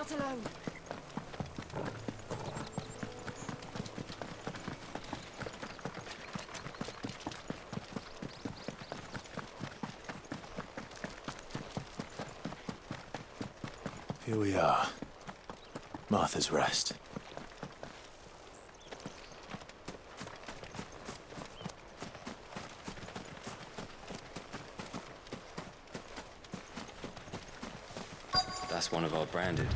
not alone. Here we are. Martha's Rest. That's one of our branded.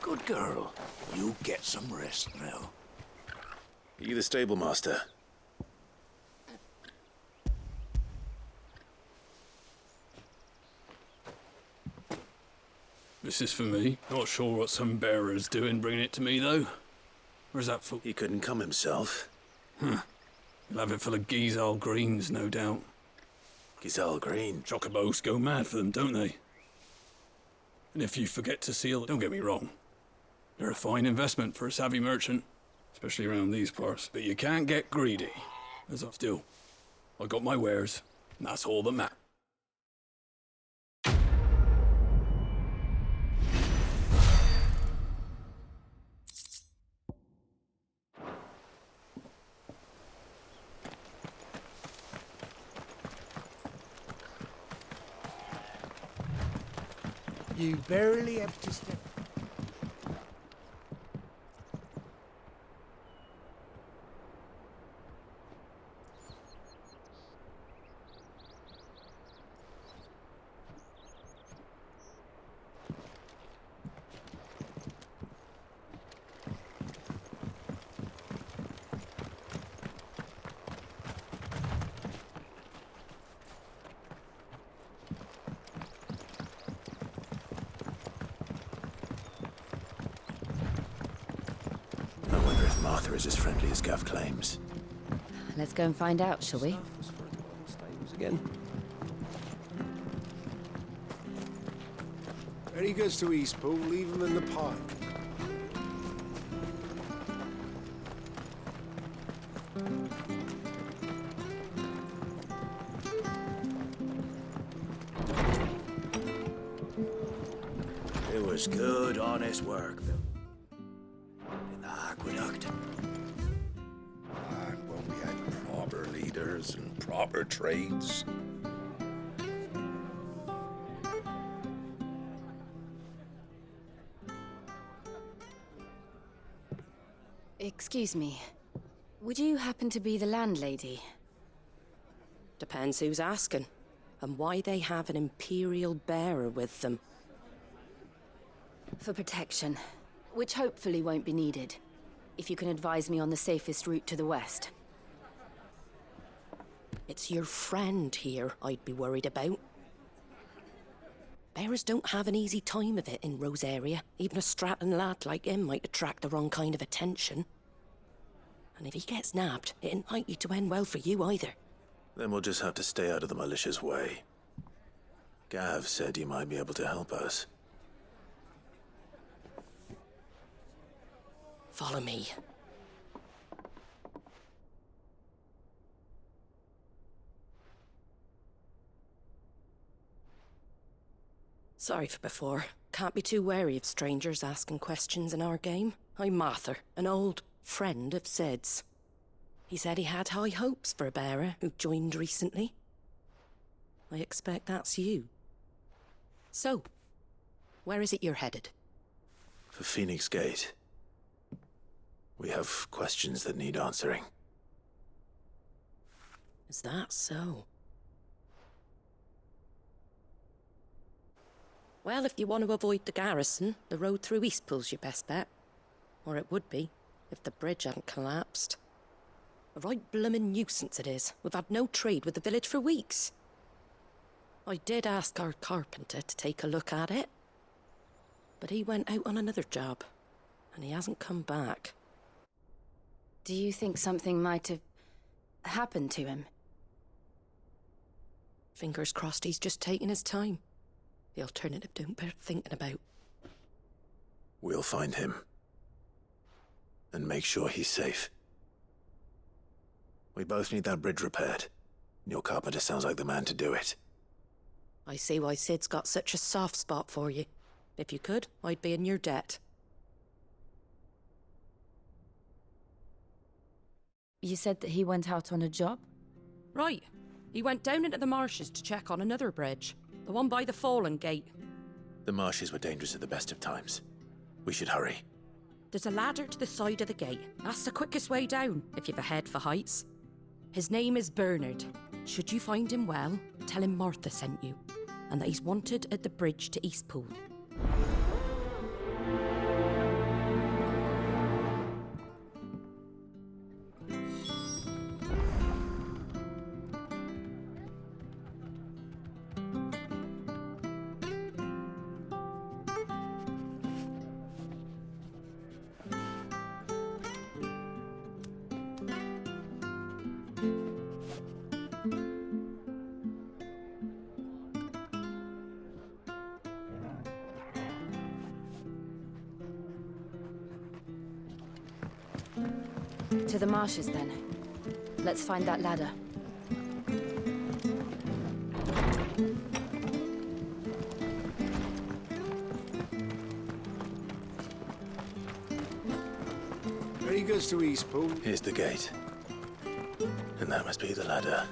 Good girl. You get some rest now. Are you the stable master? This is for me. Not sure what some bearer's doing bringing it to me, though. Where's that for? He couldn't come himself. He'll have it full of Gizal greens, no doubt. Gizal Green. Chocobos go mad for them, don't they? And if you forget to seal, don't get me wrong. They're a fine investment for a savvy merchant, especially around these parts. But you can't get greedy. As I still, I got my wares, and that's all that matters. You barely have to step. Martha is as friendly as Gav claims. Let's go and find out, shall we? Again. When he goes to Eastpool, leave him in the pile. It was good, honest work, Bill. In the aqueduct. When we had proper leaders and proper trades. Excuse me. Would you happen to be the landlady? Depends who's asking, and why they have an Imperial bearer with them. For protection, which hopefully won't be needed. If you can advise me on the safest route to the west. It's your friend here I'd be worried about. Bearers don't have an easy time of it in Rosaria. Even a Stratton lad like him might attract the wrong kind of attention. And if he gets nabbed, it ain't likely to end well for you either. Then we'll just have to stay out of the malicious way. Gav said he might be able to help us. Follow me. Sorry for before. Can't be too wary of strangers asking questions in our game. I'm Martha, an old friend of Sid's. He said he had high hopes for a bearer who joined recently. I expect that's you. So, where is it you're headed? For Phoenix Gate. We have questions that need answering. Is that so? Well, if you want to avoid the garrison, the road through Eastpool's your best bet. Or it would be, if the bridge hadn't collapsed. A right bloomin' nuisance it is. We've had no trade with the village for weeks. I did ask our carpenter to take a look at it. But he went out on another job, and he hasn't come back. Do you think something might have happened to him? Fingers crossed he's just taking his time. The alternative don't bear thinking about. We'll find him. And make sure he's safe. We both need that bridge repaired. Your carpenter sounds like the man to do it. I see why Sid's got such a soft spot for you. If you could, I'd be in your debt. You said that he went out on a job? Right. He went down into the marshes to check on another bridge. The one by the Fallen Gate. The marshes were dangerous at the best of times. We should hurry. There's a ladder to the side of the gate. That's the quickest way down, if you've a head for heights. His name is Bernard. Should you find him well, tell him Martha sent you, and that he's wanted at the bridge to Eastpool. To the marshes, then. Let's find that ladder. He goes to Eastpool. Here's the gate. And that must be the ladder.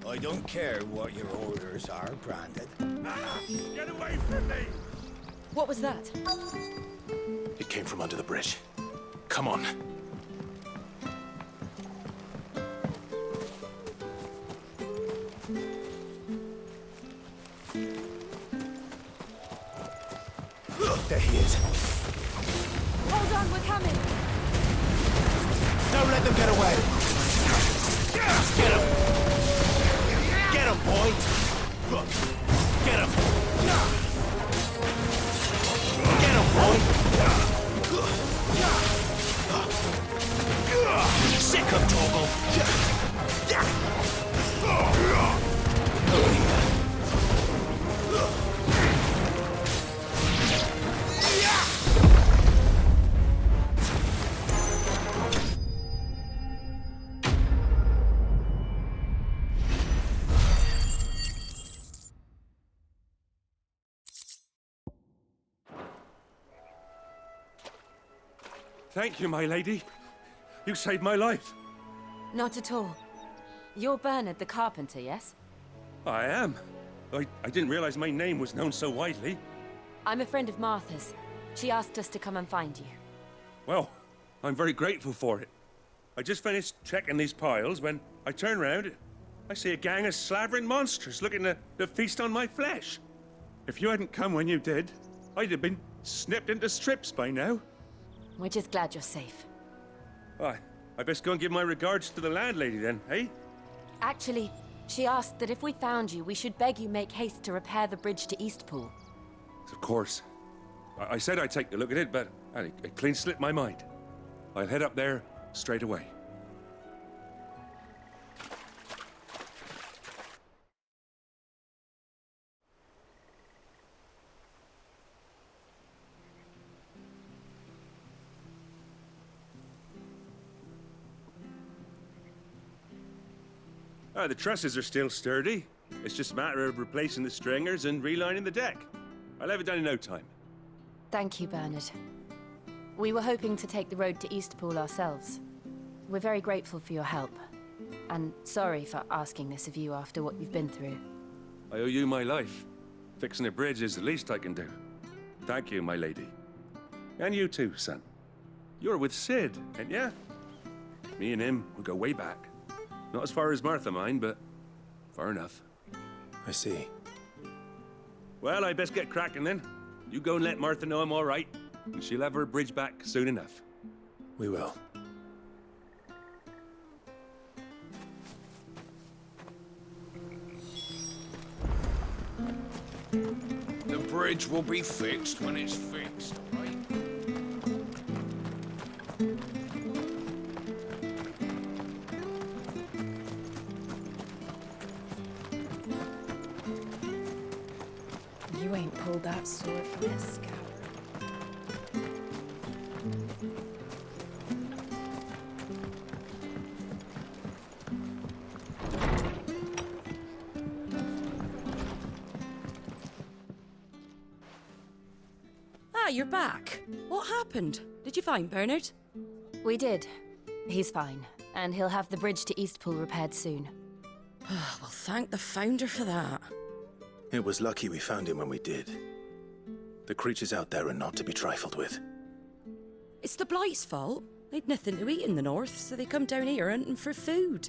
I don't care what your orders are, Brandon. Get away from me! What was that? It came from under the bridge. Come on. There he is. Hold on, we're coming! Don't let them get away. Get him! Get him, boy! Get him! Get him, boy! Sick of trouble! Thank you, my lady. You saved my life. Not at all. You're Bernard the carpenter, yes? I am. I didn't realize my name was known so widely. I'm a friend of Martha's. She asked us to come and find you. Well, I'm very grateful for it. I just finished checking these piles when I turn around. I see a gang of slavering monsters looking to feast on my flesh. If you hadn't come when you did, I'd have been snipped into strips by now. We're just glad you're safe. I best go and give my regards to the landlady then, eh? Actually, she asked that if we found you, we should beg you make haste to repair the bridge to Eastpool. Of course. I said I'd take a look at it, but it clean slipped my mind. I'll head up there straight away. The trusses are still sturdy. It's just a matter of replacing the stringers and relining the deck. I'll have it done in no time. Thank you, Bernard. We were hoping to take the road to Eastpool ourselves. We're very grateful for your help. And sorry for asking this of you after what you've been through. I owe you my life. Fixing a bridge is the least I can do. Thank you, my lady. And you too, son. You're with Sid, ain't ya? Me and him will go way back. Not as far as Martha, mind, but far enough. I see. Well, I best get cracking then. You go and let Martha know I'm all right, and she'll have her bridge back soon enough. We will. The bridge will be fixed when it's fixed, right? You ain't pulled that sword from his scabbard. Ah, you're back. What happened? Did you find Bernard? We did. He's fine, and he'll have the bridge to Eastpool repaired soon. Well, thank the Founder for that. It was lucky we found him when we did. The creatures out there are not to be trifled with. It's the Blight's fault. They'd nothing to eat in the north, so they come down here hunting for food.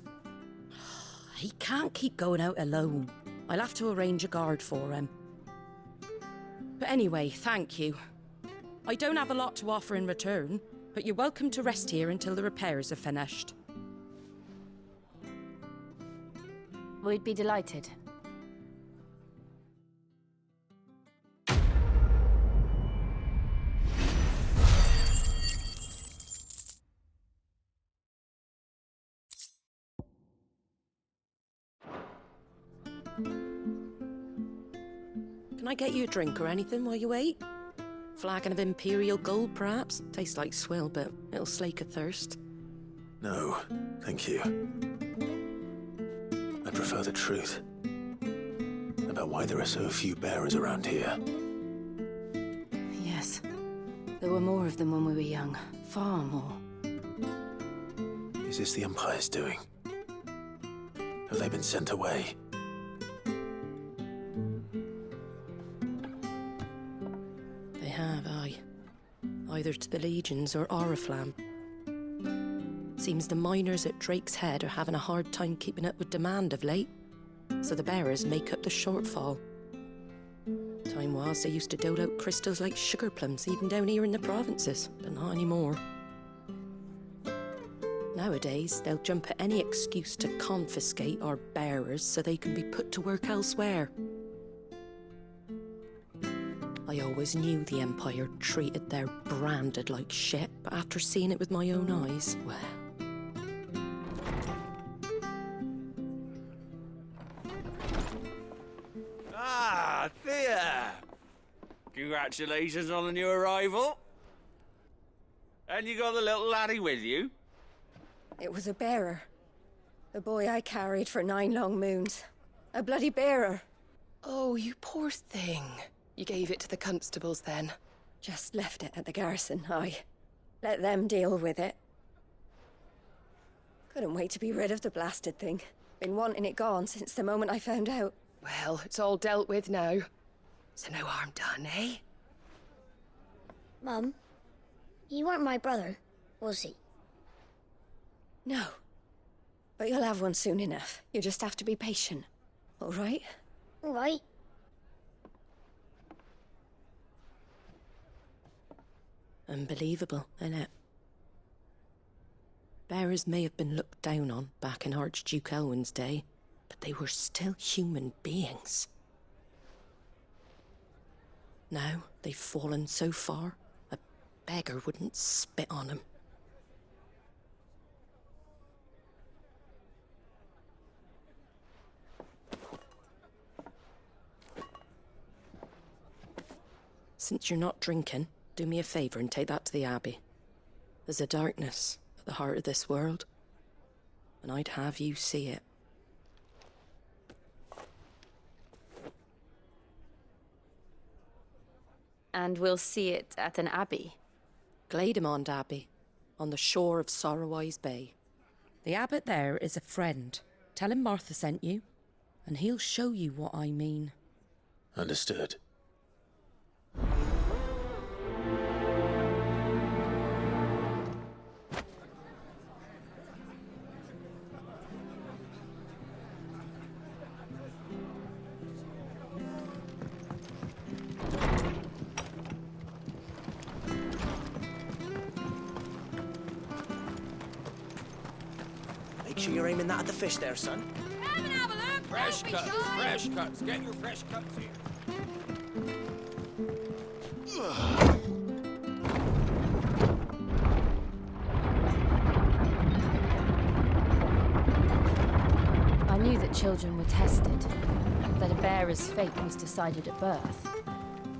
He can't keep going out alone. I'll have to arrange a guard for him. But anyway, thank you. I don't have a lot to offer in return, but you're welcome to rest here until the repairs are finished. We'd be delighted. Can I get you a drink or anything while you wait? Flagon of Imperial Gold, perhaps? Tastes like swill, but it'll slake a thirst. No, thank you. I prefer the truth about why there are so few bearers around here. Yes. There were more of them when we were young. Far more. Is this the Empire's doing? Have they been sent away? They have, aye. Either to the Legions or Oriflamme. Seems the miners at Drake's Head are having a hard time keeping up with demand of late, so the bearers make up the shortfall. Time was they used to dole out crystals like sugar plums even down here in the provinces, but not anymore. Nowadays, they'll jump at any excuse to confiscate our bearers so they can be put to work elsewhere. I always knew the Empire treated their branded like shit, but after seeing it with my own eyes, well... Ah, Thea! Congratulations on the new arrival. And you got the little laddie with you? It was a bearer. The boy I carried for 9 long moons. A bloody bearer. Oh, you poor thing. You gave it to the constables then? Just left it at the garrison, aye. Let them deal with it. Couldn't wait to be rid of the blasted thing. Been wanting it gone since the moment I found out. Well, it's all dealt with now. So no harm done, eh? Mum, he weren't my brother, was he? No. But you'll have one soon enough. You just have to be patient. All right? All right. Unbelievable, innit? Bearers may have been looked down on back in Archduke Elwin's day, but they were still human beings. Now they've fallen so far, a beggar wouldn't spit on them. Since you're not drinking, do me a favour and take that to the Abbey. There's a darkness at the heart of this world, and I'd have you see it. And we'll see it at an abbey. Glademond Abbey, on the shore of Sorrowise Bay. The abbot there is a friend. Tell him Martha sent you, and he'll show you what I mean. Understood. Make sure you're aiming that at the fish there, son. Come and have a look! Fresh cuts, fresh cuts. Get your fresh cuts here. I knew that children were tested, that a bearer's fate was decided at birth.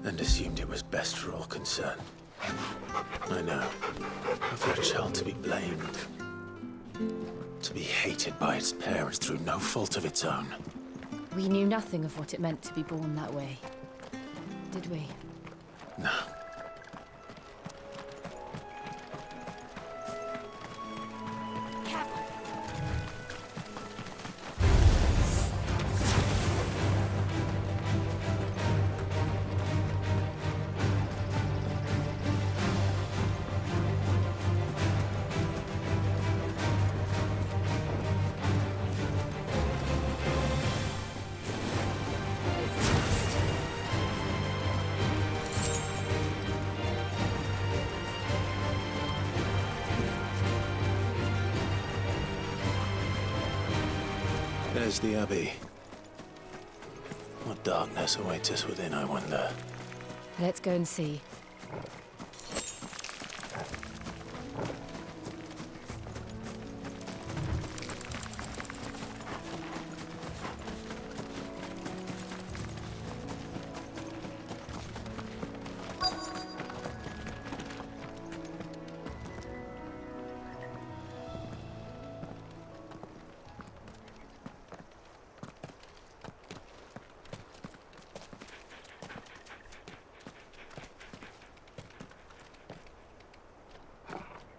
And assumed it was best for all concerned. I know. For a child to be blamed. To be hated by its parents through no fault of its own. We knew nothing of what it meant to be born that way, did we? No. Where's the Abbey? What darkness awaits us within, I wonder? Let's go and see.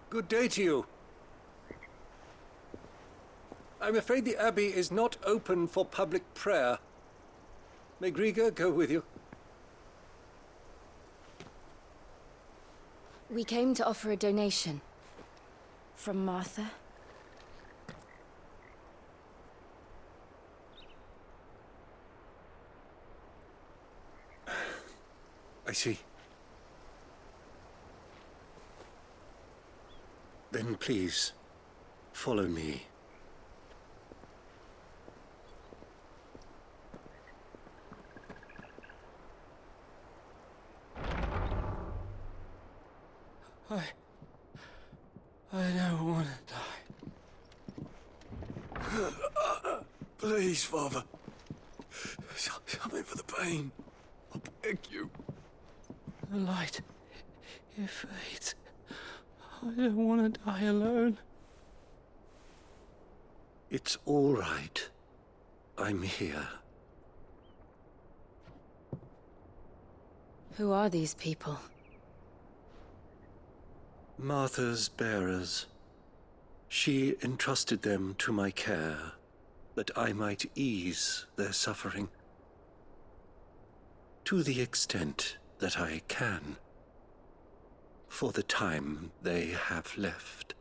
Good day to you. I'm afraid the Abbey is not open for public prayer. May Grieger go with you? We came to offer a donation. From Martha. I see. Then please, follow me. I don't want to die. Please, Father. Something for the pain. I beg you. The light, it fades. I don't want to die alone. It's all right. I'm here. Who are these people? Martha's bearers. She entrusted them to my care, that I might ease their suffering. To the extent that I can. For the time they have left.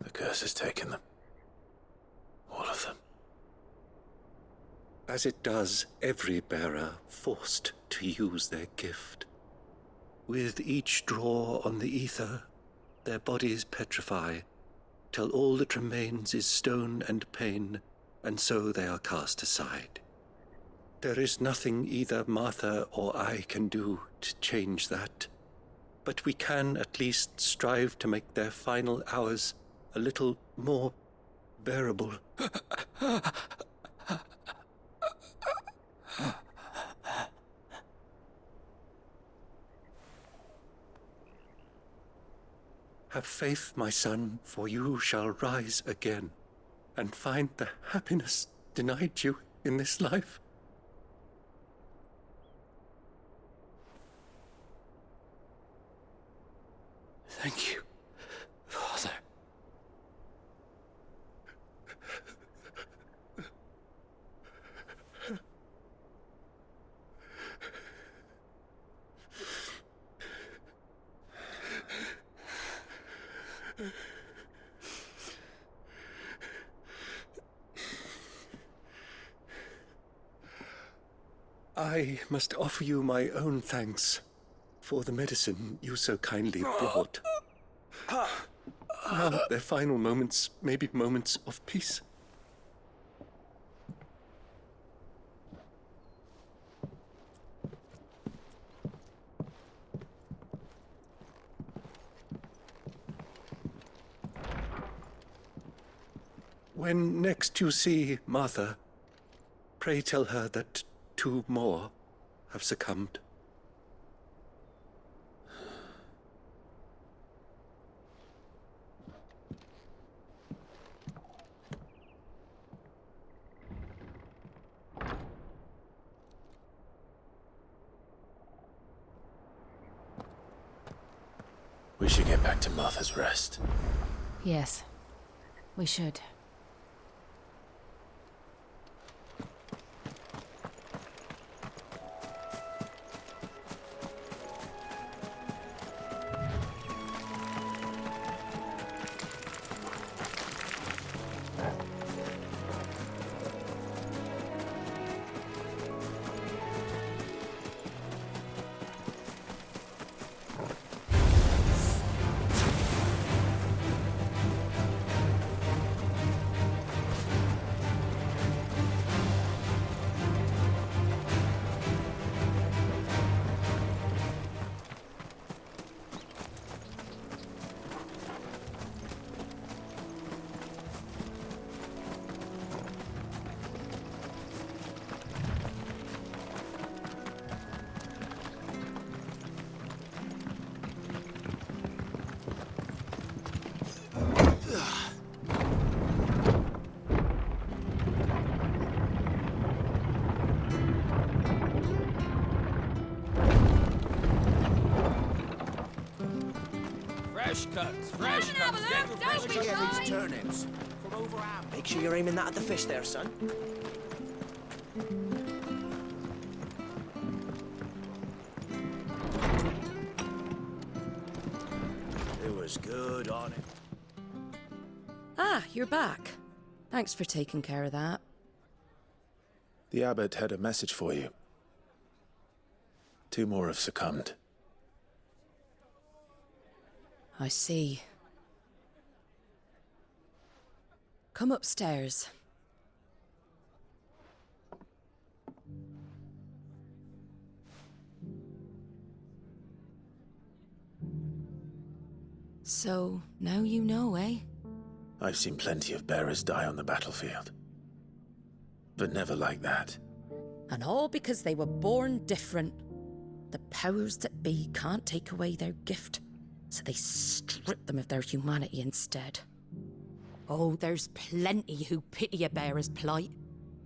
The curse has taken them. All of them. As it does every bearer forced to use their gift. With each draw on the ether, their bodies petrify, till all that remains is stone and pain, and so they are cast aside. There is nothing either Martha or I can do to change that, but we can at least strive to make their final hours a little more bearable. Have faith, my son, for you shall rise again, and find the happiness denied you in this life. Thank you, Father. I must offer you my own thanks for the medicine you so kindly brought. Now their final moments may be moments of peace. When next you see Martha, pray tell her that 2 more have succumbed. We should get back to Martha's Rest. Yes, we should. Fresh cuts, fresh cuts. Get your fresh Where'd you cuts. get these turnips? From over Am. Make sure you're aiming that at the fish there, son. It was good on it. Ah, you're back. Thanks for taking care of that. The abbot had a message for you. 2 more have succumbed. I see. Come upstairs. So, now you know, eh? I've seen plenty of bearers die on the battlefield. But never like that. And all because they were born different. The powers that be can't take away their gift, so they strip them of their humanity instead. Oh, there's plenty who pity a bearer's plight.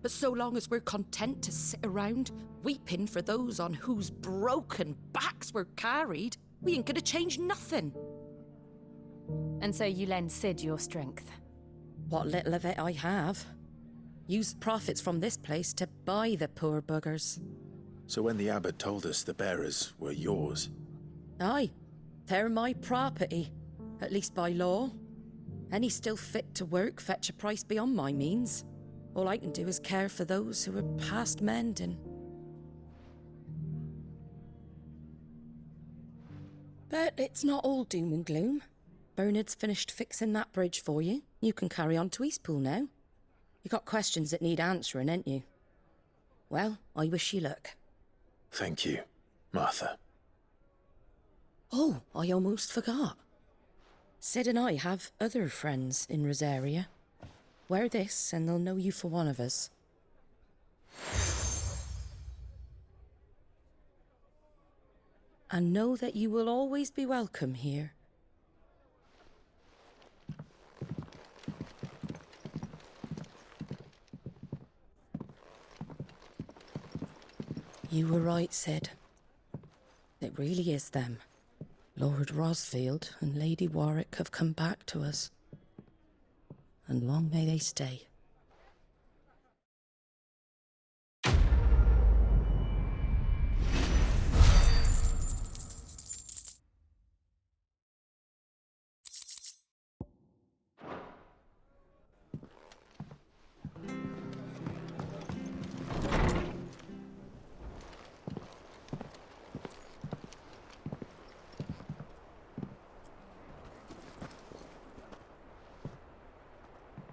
But so long as we're content to sit around, weeping for those on whose broken backs we're carried, we ain't gonna change nothing. And so you lend Sid your strength? What little of it I have. Use profits from this place to buy the poor buggers. So when the abbot told us the bearers were yours... Aye, they're my property, at least by law. Any still fit to work fetch a price beyond my means. All I can do is care for those who are past mending. But it's not all doom and gloom. Bernard's finished fixing that bridge for you. You can carry on to Eastpool now. You got questions that need answering, ain't you? Well, I wish you luck. Thank you, Martha. Oh, I almost forgot. Sid and I have other friends in Rosaria. Wear this and they'll know you for one of us. And know that you will always be welcome here. You were right, Sid. It really is them. Lord Rosfield and Lady Warwick have come back to us. And long may they stay.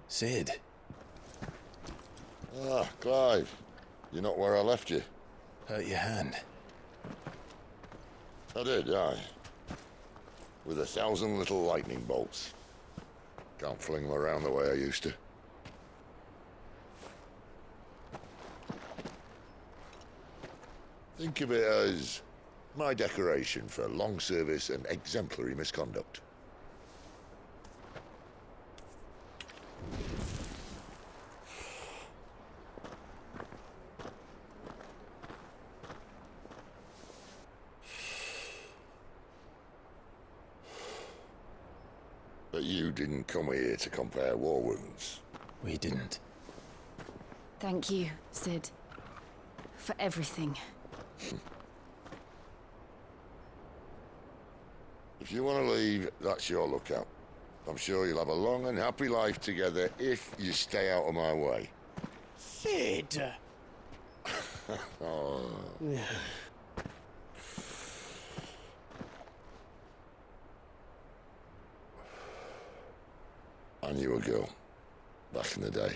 Sid. Ah, Clive. You're not where I left you. Hurt your hand. I did, aye. With 1,000 little lightning bolts. Can't fling them around the way I used to. Think of it as my decoration for long service and exemplary misconduct. But you didn't come here to compare war wounds. We didn't. Thank you, Sid. For everything. If you want to leave, that's your lookout. I'm sure you'll have a long and happy life together if you stay out of my way. Sid! Oh. I knew a girl, back in the day.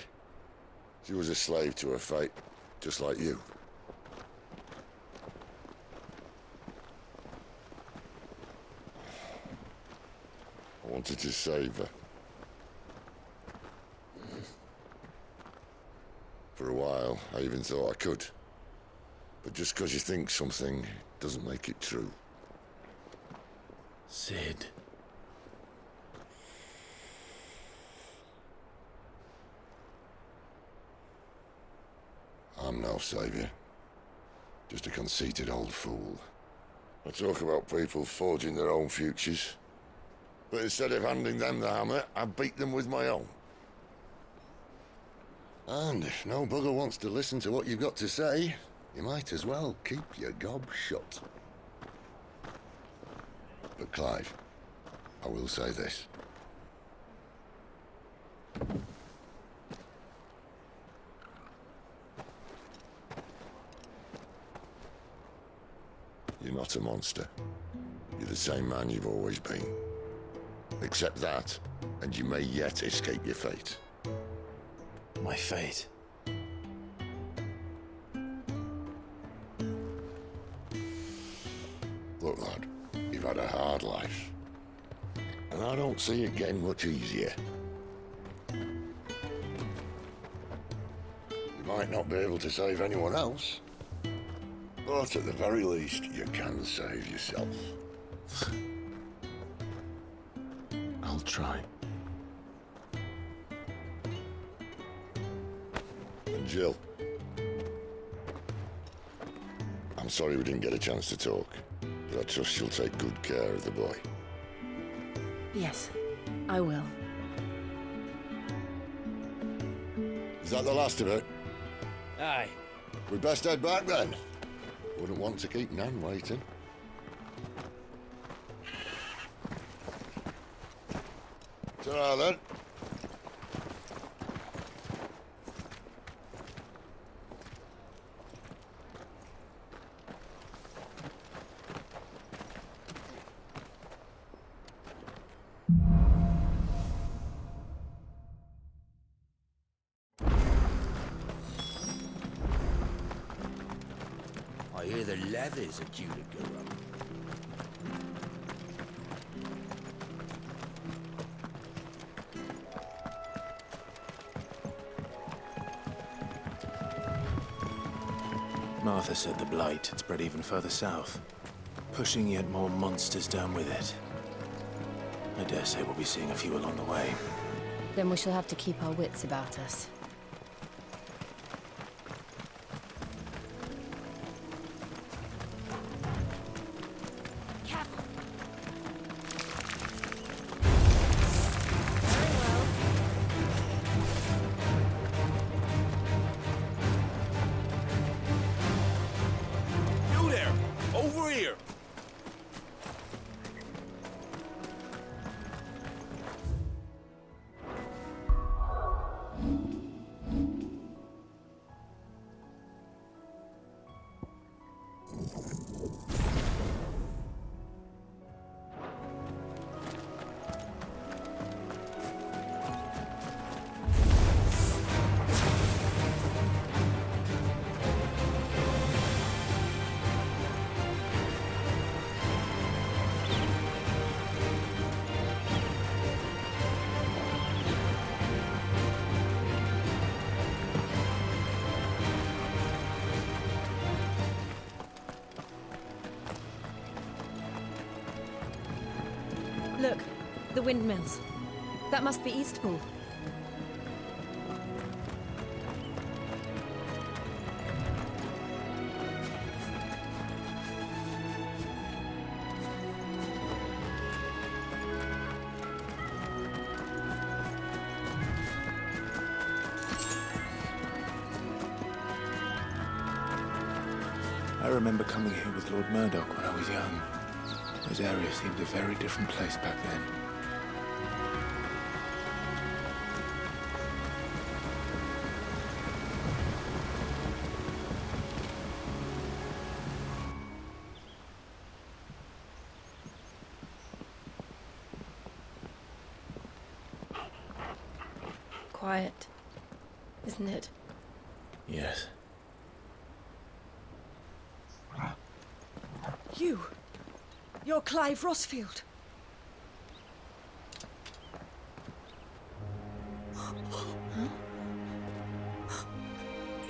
She was a slave to her fate, just like you. I wanted to save her. For a while, I even thought I could. But just because you think something doesn't make it true. Sid. I'm no savior. Just a conceited old fool. I talk about people forging their own futures. But instead of handing them the hammer, I beat them with my own. And if no bugger wants to listen to what you've got to say, you might as well keep your gob shut. But Clive, I will say this. You're not a monster. You're the same man you've always been. Accept that, and you may yet escape your fate. My fate? Look, lad, you've had a hard life. And I don't see it getting much easier. You might not be able to save anyone else, but at the very least, you can save yourself. I'll try. And Jill, I'm sorry we didn't get a chance to talk, but I trust she'll take good care of the boy. Yes, I will. Is that the last of it? Aye. We'd best head back then. Wouldn't want to keep Nan waiting. Ta-ra then. I hear the leathers are due to go up. Martha said the blight had spread even further south, pushing yet more monsters down with it. I dare say we'll be seeing a few along the way. Then we shall have to keep our wits about us. You there! Over here! Look, the windmills. That must be Eastpool. I remember coming here with Lord Murdoch when I was young. Those areas seemed a very different place back then. Quiet, isn't it? Yes. You're Clive Rossfield.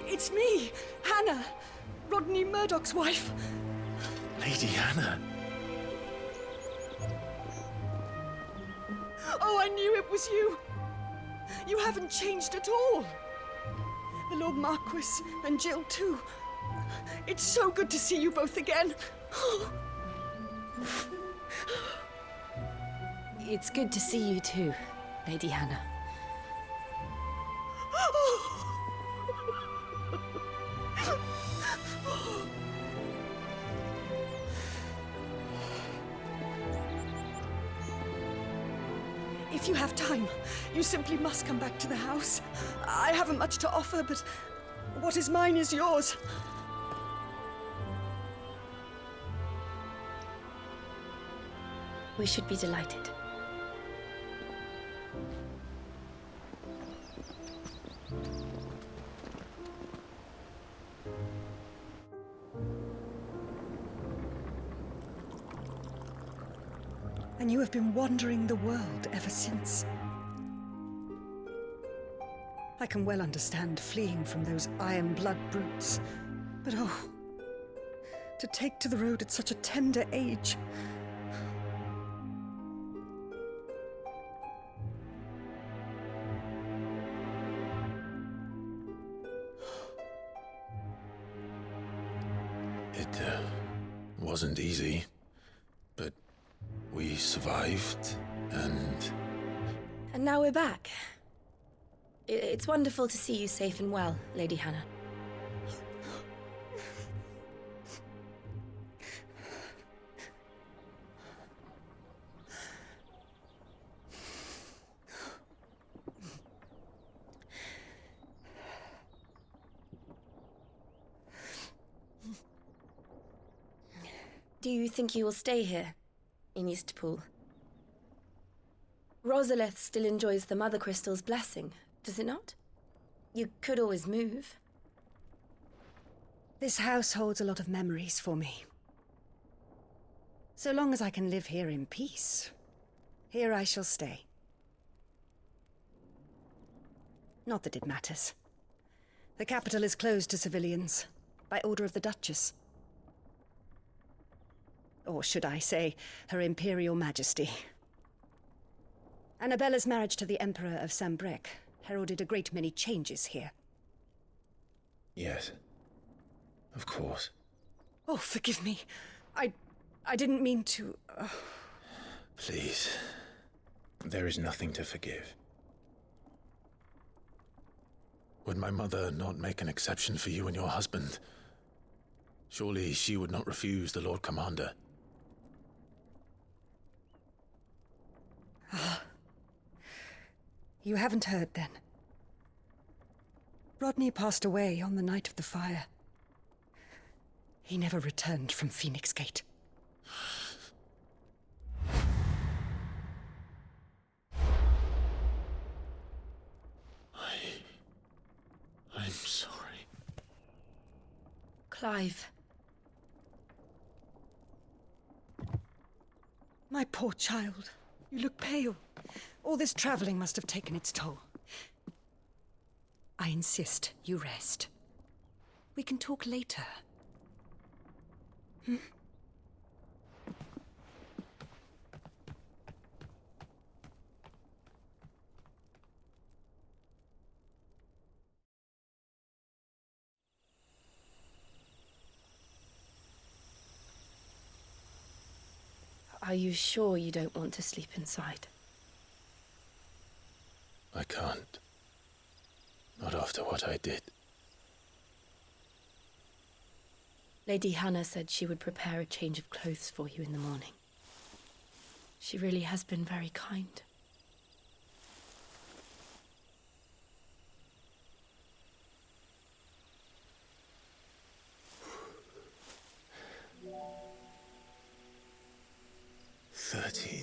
It's me, Hannah, Rodney Murdoch's wife. Lady Hannah. Oh, I knew it was you. You haven't changed at all. The Lord Marquis and Jill too. It's so good to see you both again. It's good to see you too, Lady Hannah. If you have time, you simply must come back to the house. I haven't much to offer, but what is mine is yours. We should be delighted. And you have been wandering the world ever since. I can well understand fleeing from those iron blood brutes, but oh, to take to the road at such a tender age. It wasn't easy, but we survived, and... And now we're back. It's wonderful to see you safe and well, Lady Hannah. Do you think you will stay here, in Eastpool? Rosalith still enjoys the Mother Crystal's blessing, does it not? You could always move. This house holds a lot of memories for me. So long as I can live here in peace, here I shall stay. Not that it matters. The capital is closed to civilians, by order of the Duchess. Or should I say, Her Imperial Majesty. Annabella's marriage to the Emperor of Sambrec heralded a great many changes here. Yes. Of course. Oh, forgive me. I didn't mean to... Please. There is nothing to forgive. Would my mother not make an exception for you and your husband? Surely she would not refuse the Lord Commander. Ah. You haven't heard, then. Rodney passed away on the night of the fire. He never returned from Phoenix Gate. I'm sorry. Clive. My poor child. You look pale. All this traveling must have taken its toll. I insist you rest. We can talk later. Hmm? Are you sure you don't want to sleep inside? I can't. Not after what I did. Lady Hannah said she would prepare a change of clothes for you in the morning. She really has been very kind.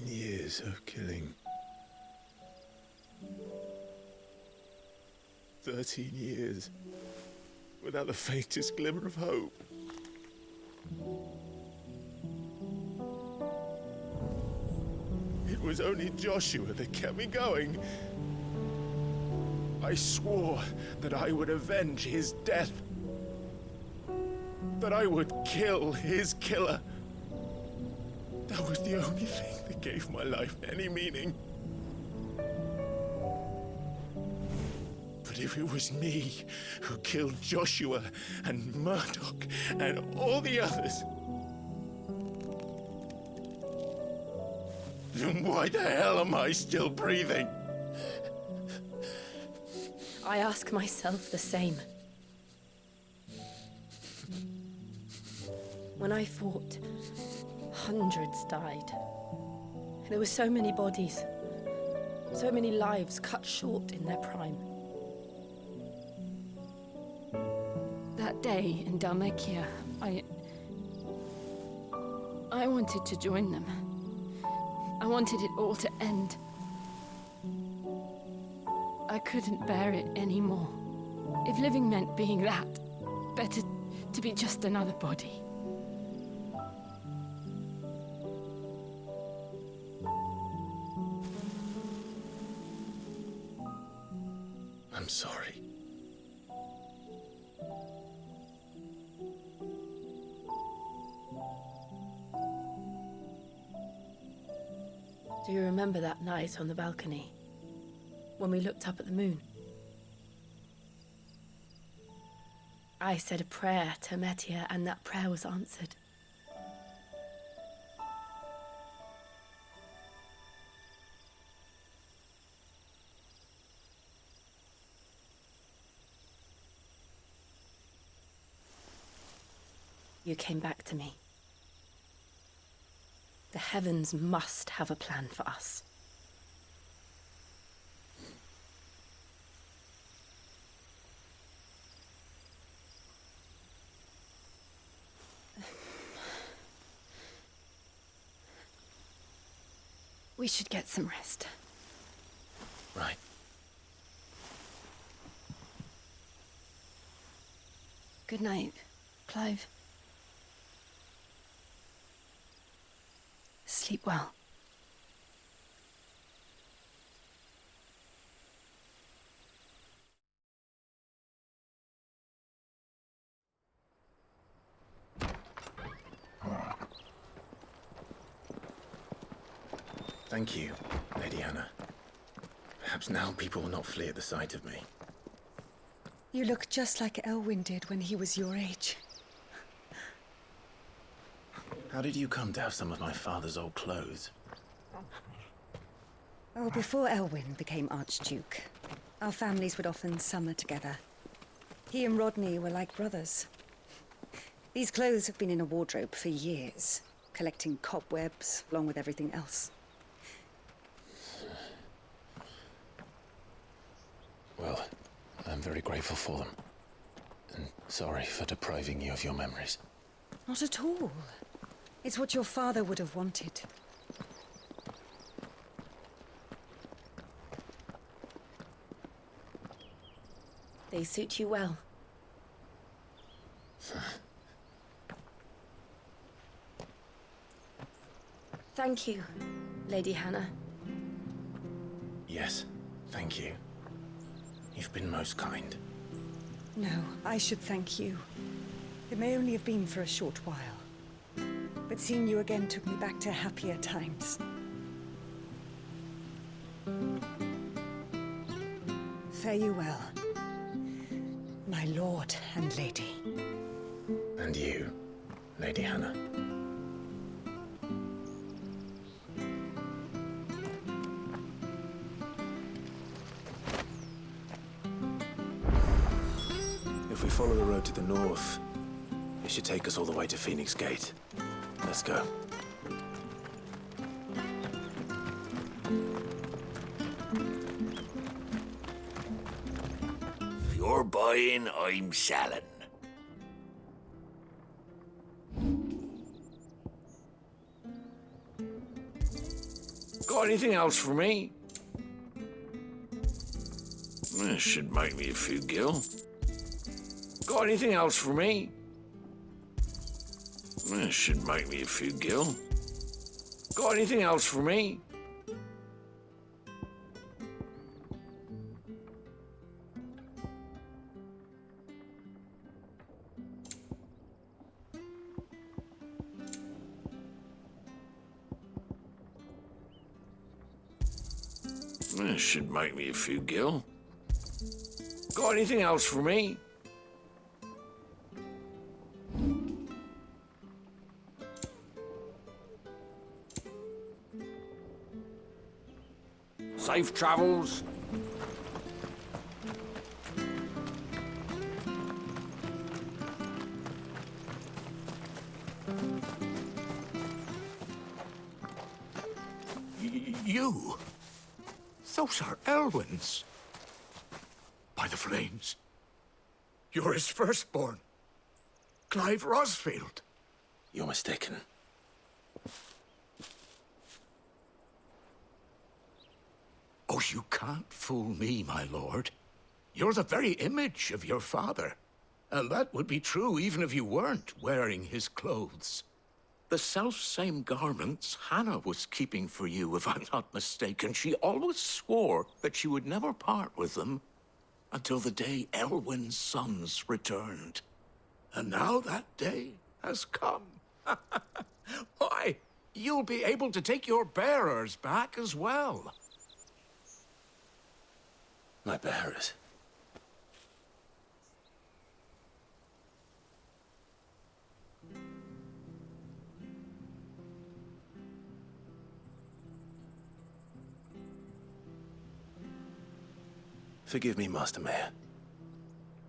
Years of killing. 13 years without the faintest glimmer of hope. It was only Joshua that kept me going. I swore that I would avenge his death. That I would kill his killer. That was the only thing that gave my life any meaning. But if it was me who killed Joshua and Murdoch and all the others, Then why the hell am I still breathing? I ask myself the same. When I fought, hundreds died. There were so many bodies, so many lives cut short in their prime. That day in Dalmekia, I wanted to join them. I wanted it all to end. I couldn't bear it anymore. If living meant being that, better to be just another body. I'm sorry. Do you remember that night on the balcony? When we looked up at the moon? I said a prayer to Metia, and that prayer was answered. You came back to me. The heavens must have a plan for us. We should get some rest. Right. Good night, Clive. Sleep well. Thank you, Lady Hannah. Perhaps now people will not flee at the sight of me. You look just like Elwyn did when he was your age. How did you come to have some of my father's old clothes? Oh, before Elwyn became Archduke, our families would often summer together. He and Rodney were like brothers. These clothes have been in a wardrobe for years, collecting cobwebs along with everything else. Well, I'm very grateful for them. And sorry for depriving you of your memories. Not at all. It's what your father would have wanted. They suit you well. Thank you, Lady Hannah. Yes, thank you. You've been most kind. No, I should thank you. It may only have been for a short while, but seeing you again took me back to happier times. Fare you well, my lord and lady. And you, Lady Hannah. If we follow the road to the north, it should take us all the way to Phoenix Gate. Let's go. If you're buying, I'm selling. Got anything else for me? This should make me a few gil. Got anything else for me? This should make me a few gil. Got anything else for me? This should make me a few gil. Got anything else for me? Safe travels. You? Those are Elwyn's. By the flames. You're his firstborn. Clive Rosfield. You're mistaken. Oh, you can't fool me, my lord. You're the very image of your father. And that would be true even if you weren't wearing his clothes. The self-same garments Hannah was keeping for you, if I'm not mistaken. She always swore that she would never part with them until the day Elwyn's sons returned. And now that day has come. Why, you'll be able to take your bearers back as well. My bearers? Forgive me, Master Mayor.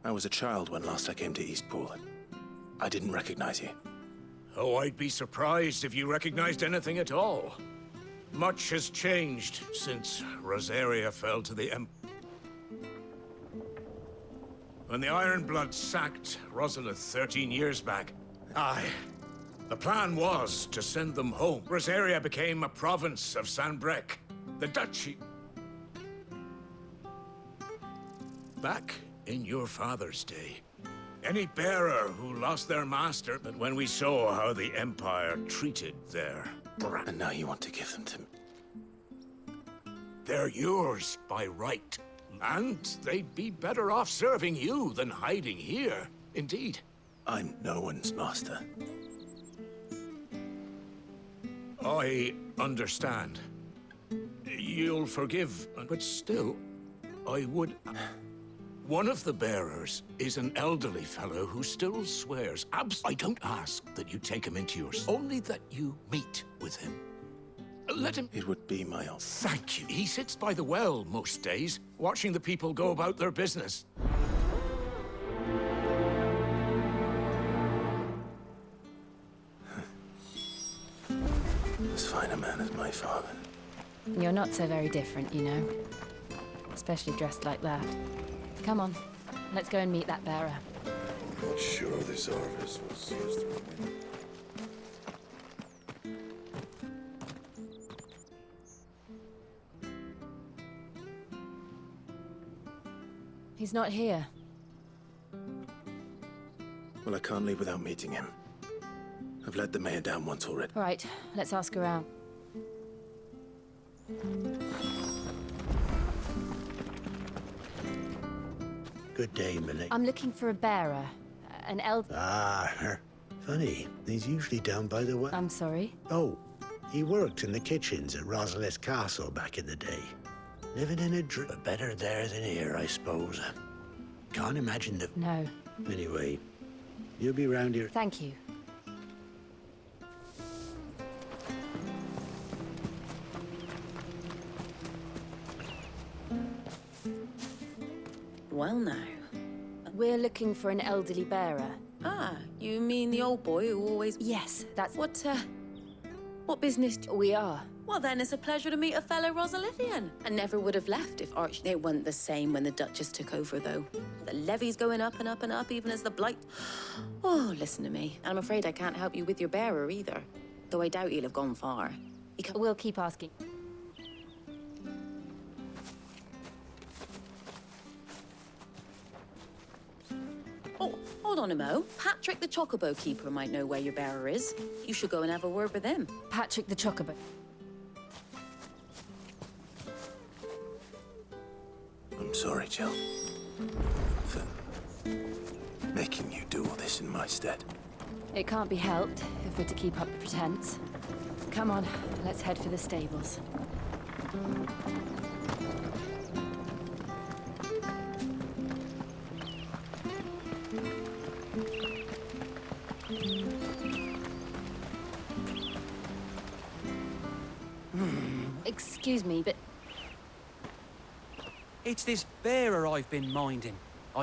I was a child when last I came to Eastpool. I didn't recognize you. Oh, I'd be surprised if you recognized anything at all. Much has changed since Rosaria fell to the When the Ironbloods sacked Rosalith 13 years back, the plan was to send them home. Rosaria became a province of Sanbreque, the duchy. Back in your father's day, any bearer who lost their master, but when we saw how the Empire treated their brand. And now you want to give them to me? They're yours by right. And they'd be better off serving you than hiding here. Indeed. I'm no one's master. I understand. You'll forgive, but still, I would... One of the bearers is an elderly fellow who still swears. I don't ask that you take him into yours, only that you meet with him. Let him... It would be my honor. Thank you. He sits by the well most days, watching the people go about their business. As fine a man as my father. You're not so very different, you know. Especially dressed like that. Come on, let's go and meet that bearer. Not sure this harvest was used to win. He's not here. Well, I can't leave without meeting him. I've let the mayor down once already. All right, let's ask around. Good day, Millie. I'm looking for a bearer. An elder. Ah, funny. He's usually down by the well. I'm sorry? Oh, he worked in the kitchens at Rosalith Castle back in the day. Living in a but better there than here, I suppose. Can't imagine the... No. Anyway, you'll be round here... Thank you. Well now. We're looking for an elderly bearer. Ah, you mean the old boy who always... Yes, that's... What business... We are. Well, then it's a pleasure to meet a fellow Rosalithian. I never would have left if It wasn't the same when the Duchess took over, though. The levy's going up and up and up, even as the blight... Oh, listen to me. I'm afraid I can't help you with your bearer, either. Though I doubt he'll have gone far. We'll keep asking. Oh, hold on a mo. Patrick the Chocobo Keeper might know where your bearer is. You should go and have a word with him. Patrick the Chocobo. I'm sorry, Jill. For making you do all this in my stead. It can't be helped if we're to keep up the pretense. Come on, let's head for the stables. Excuse me, but It's this bearer I've been minding.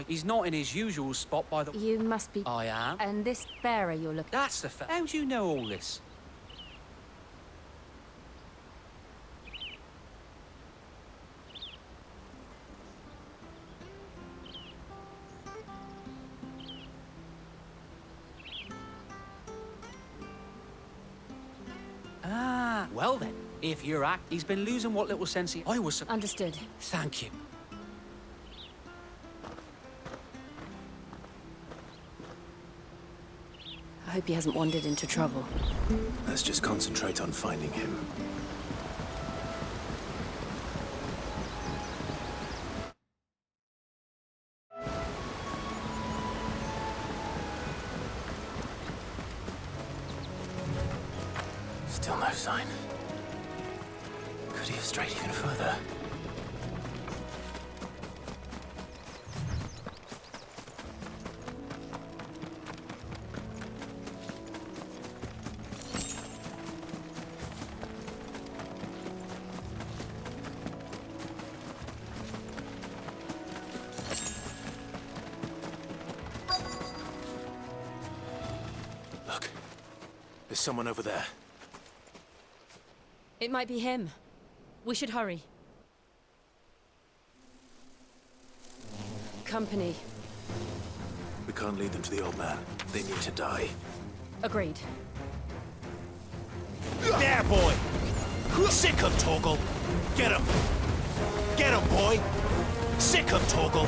He's not in his usual spot by the... You must be... I am. And this bearer you're looking... That's the fact. How do you know all this? Ah, well then. If you're he's been losing what little sense I was... Understood. Thank you. I hope he hasn't wandered into trouble. Let's just concentrate on finding him. Still no sign. Could he have strayed even further? Look, there's someone over there. It might be him. We should hurry. Company. We can't lead them to the old man. They need to die. Agreed. There, boy! Sick him, Torgal! Get him! Get him, boy! Sick him, Torgal!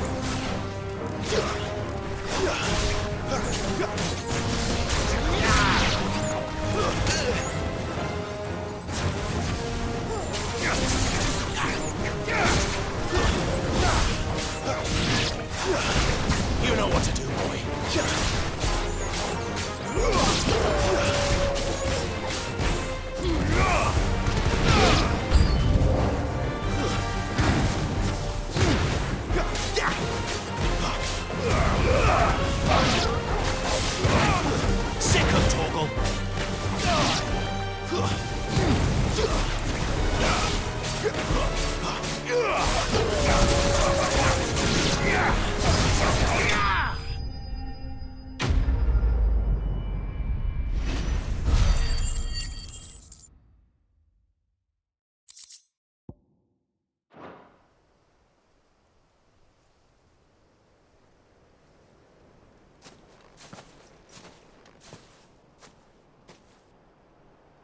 You know what to do, boy. Sick him, Torgal.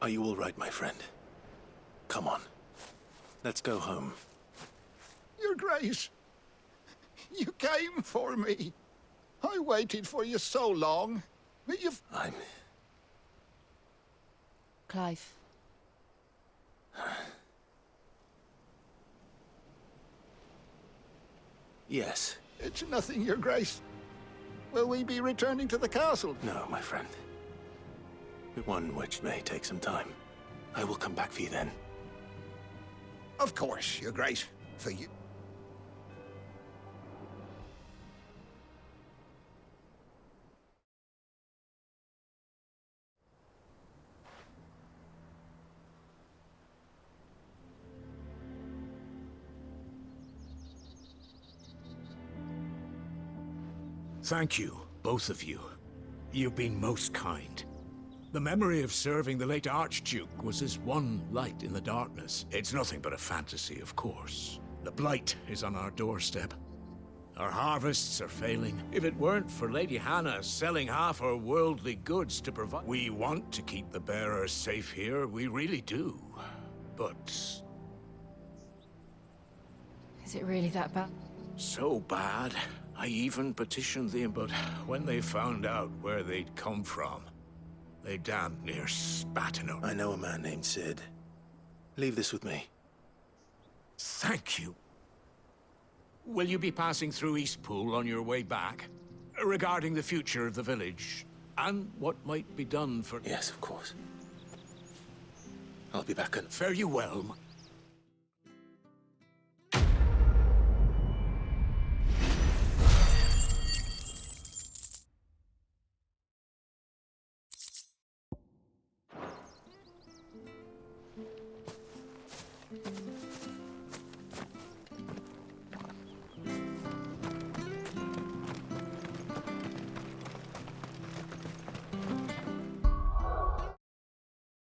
Are you all right, my friend? Come on. Let's go home. Your Grace, you came for me. I waited for you so long, but you've... Clive. Yes. It's nothing, Your Grace. Will we be returning to the castle? No, my friend. One which may take some time. I will come back for you then. Of course, Your Grace. For you... Thank you, both of you. You've been most kind. The memory of serving the late Archduke was as one light in the darkness. It's nothing but a fantasy, of course. The blight is on our doorstep. Our harvests are failing. If it weren't for Lady Hannah selling half her worldly goods to provide... We want to keep the bearers safe here, we really do. But... Is it really that bad? So bad. I even petitioned them, but when they found out where they'd come from, they damned near spat in her. I know a man named Sid. Leave this with me. Thank you. Will you be passing through Eastpool on your way back? Regarding the future of the village, and what might be done for... Yes, of course. I'll be back and... Fare you well,